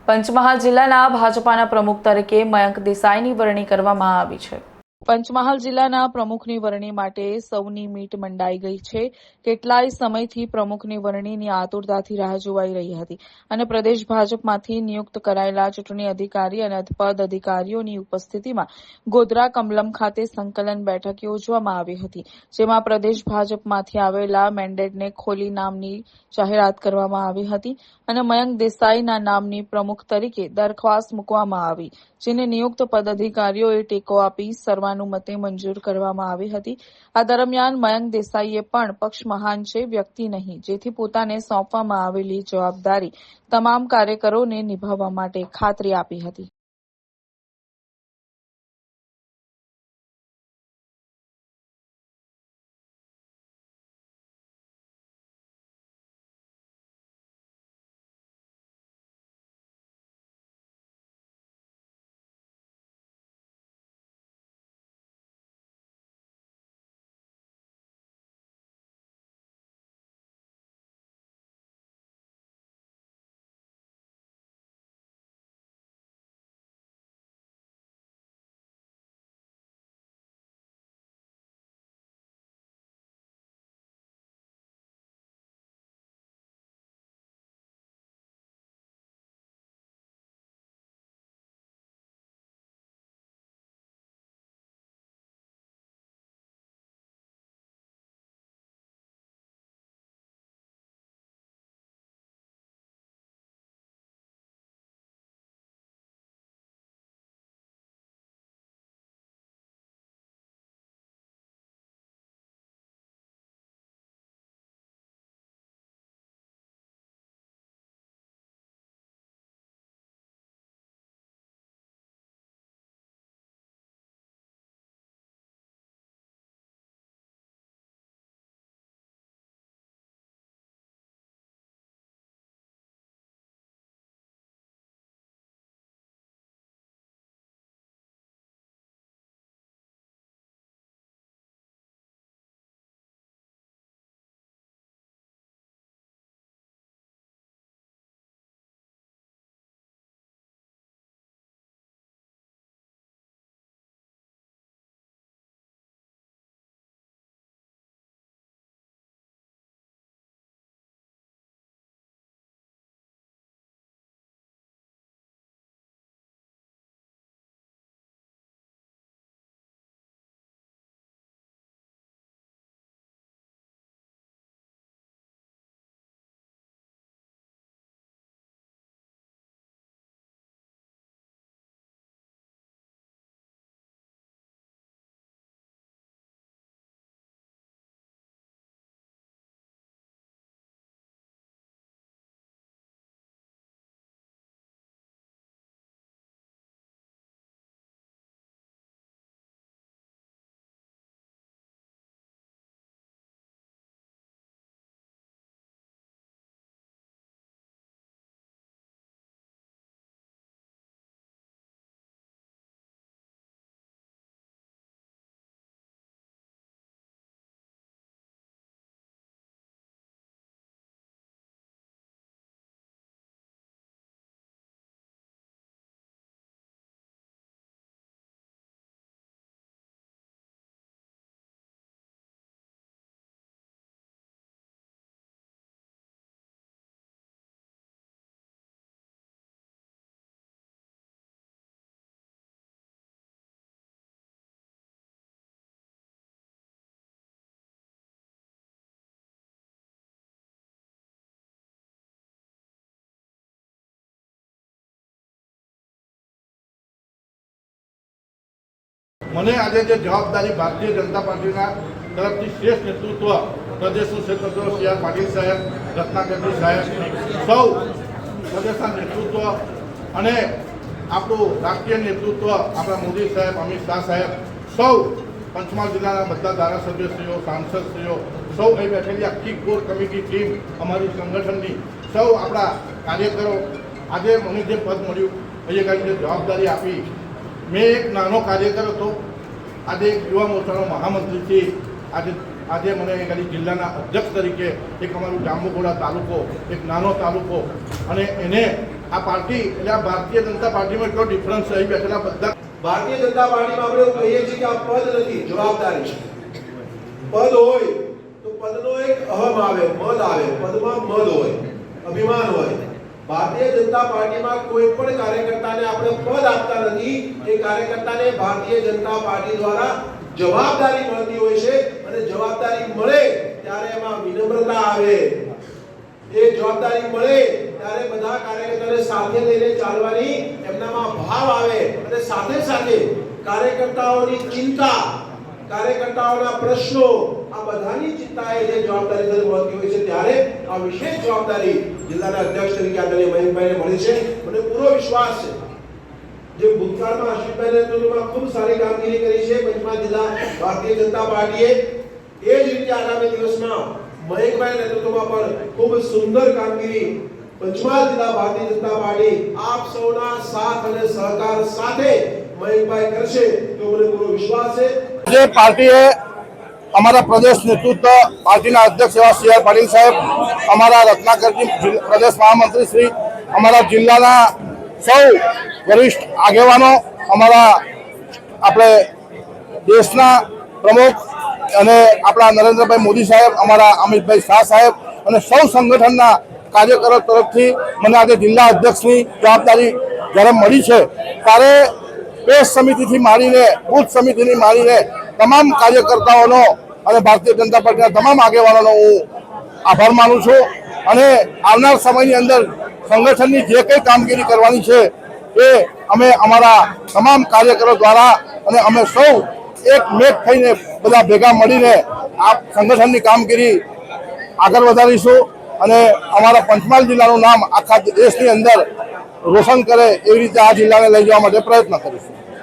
પંચમહાલ જિલ્લાના ભાજપાના પ્રમુખ તરીકે મયંક દેસાઈની વરણી કરવામાં આવી છે। પંચમહાલ જિલ્લાના પ્રમુખની વરણી માટે સૌની મીટ મંડાઈ ગઈ છે। કેટલાય સમયથી પ્રમુખની વરણીની આતુરતાથી રાહ જોવાઈ રહી હતી અને પ્રદેશ ભાજપમાંથી નિયુક્ત કરાયેલા ચૂંટણી અધિકારી અને પદ અધિકારીઓની ઉપસ્થિતિમાં ગોધરા કમલમ ખાતે સંકલન બેઠક યોજવામાં આવી હતી, જેમાં પ્રદેશ ભાજપમાંથી આવેલા મેન્ડેટને ખોલી નામની જાહેરાત કરવામાં આવી હતી અને મયંક દેસાઈના નામની પ્રમુખ તરીકે દરખાસ્ત મૂકવામાં આવી, જેને નિયુક્ત પદ અધિકારીઓએ ટેકો આપી સર્વાનુમતે મંજૂર કરવામાં આવી હતી। આ દરમિયાન મયંક દેસાઈએ પણ પક્ષ મહાન છે, વ્યક્તિ નહીં, જેથી પોતાને સોંપવામાં આવેલી જવાબદારી તમામ કાર્યકરોને નિભાવવા માટે ખાતરી આપી હતી। મને આજે જે જવાબદારી ભારતીય જનતા પાર્ટીના તરફથી શ્રેષ્ઠ નેતૃત્વ પ્રદેશનું ક્ષેત્ર સી આર પાટીલ સાહેબ, રત્નાકરજી સાહેબ, સૌ પ્રદેશના નેતૃત્વ અને આપણું રાષ્ટ્રીય નેતૃત્વ આપણા મોદી સાહેબ, અમિત શાહ સાહેબ, સૌ પંચમહાલ જિલ્લાના બધા ધારાસભ્યશ્રીઓ, સાંસદશ્રીઓ, સૌ અહીં બેઠેલી આખી કોર કમિટી ટીમ, અમારી સંગઠનની સૌ આપણા કાર્યકરો, આજે મને જે પદ મળ્યું, અહીંયા જે જવાબદારી આપી, મેં એક નાનો કાર્યકર હતો, આજે એક યુવા મોરચાનો મહામંત્રીથી આજે મને ખાલી જિલ્લાના અધ્યક્ષ તરીકે એક અમારું જાંબુઘોડા તાલુકો, એક નાનો તાલુકો, અને એને આ પાર્ટી એટલે આ ભારતીય જનતા પાર્ટીમાં એટલો ડિફરન્સ અહીં બેઠેલા બધા ભારતીય જનતા પાર્ટીમાં આપણે એવું કહીએ છીએ કે આ પદ નથી, જવાબદારી છે. પદ હોય તો પદનો એક અહમ આવે, મદ આવે, પદમાં મદ હોય, અભિમાન હોય. ભારતીય જનતા પાર્ટીમાં કોઈ પણ કાર્યકર્તાને આપણે પદ આપતા નથી. એ કાર્યકર્તાને ભારતીય જનતા પાર્ટી દ્વારા જવાબદારી મળતી હોય છે અને જવાબદારી મળે ત્યારે એમાં વિનમ્રતા આવે. એ જવાબદારી મળે ત્યારે બધા કાર્યકર્તાને સાથે લઈને ચાલવાની એમનામાં ભાવ આવે અને સાથે સાથે કાર્યકર્તાઓની ચિંતા, કાર્યકર્તાઓના પ્રશ્નો, આ બધાની ચિંતા એ જે જવાબદારી સાથે મળતી હોય છે ત્યારે આ વિશેષ જવાબદારી જિલ્લાના અધ્યક્ષ તરીકે આદરણીય મયંકભાઈને મળી છે. મને પૂરો વિશ્વાસ છે જે ભૂતકાળમાં અશ્વિનભાઈના નેતૃત્વમાં ખૂબ સારી કામગીરી કરી છે પંચમહાલ જિલ્લા ભારતીય જનતા પાર્ટીએ, એ જ રીતે આગામી દિવસમાં મયંકભાઈના નેતૃત્વમાં પણ ખૂબ સુંદર કામગીરી પંચમહાલ જિલ્લા ભારતીય જનતા પાર્ટી આપ સૌના સાથ અને સહકાર સાથે મયંકભાઈ કરશે તો મને પૂરો વિશ્વાસ છે. જે પાર્ટીએ અમારા પ્રદેશ નેતૃત્વ, પાર્ટીના અધ્યક્ષ એવા સી આર પાટીલ સાહેબ, અમારા રત્નાકરજી પ્રદેશ મહામંત્રી શ્રી, અમારા જિલ્લાના સૌ વરિષ્ઠ આગેવાનો, અમારા આપણે દેશના પ્રમુખ અને આપણા નરેન્દ્રભાઈ મોદી સાહેબ, અમારા અમિતભાઈ શાહ સાહેબ અને સૌ સંગઠનના કાર્યકરો તરફથી મને આજે જિલ્લા અધ્યક્ષની જવાબદારી જ્યારે મળી છે ત્યારે પેશ સમિતિથી માંડીને બૂથ સમિતિની માંડીને તમામ કાર્યકર્તાઓનો અને ભારતીય જનતા પાર્ટીના તમામ આગેવાનોનો હું આભાર માનું છું. અને આવનાર સમયની અંદર સંગઠનની જે કંઈ કામગીરી કરવાની છે એ અમે અમારા તમામ કાર્યકરો દ્વારા અને અમે સૌ એક મેક થઈને બધા ભેગા મળીને આ સંગઠનની કામગીરી આગળ વધારીશું અને અમારા પંચમહાલ જિલ્લાનું નામ આખા દેશની અંદર રોશન કરે એવી રીતે આ જિલ્લાને લઈ જવા માટે પ્રયત્ન કરીશું.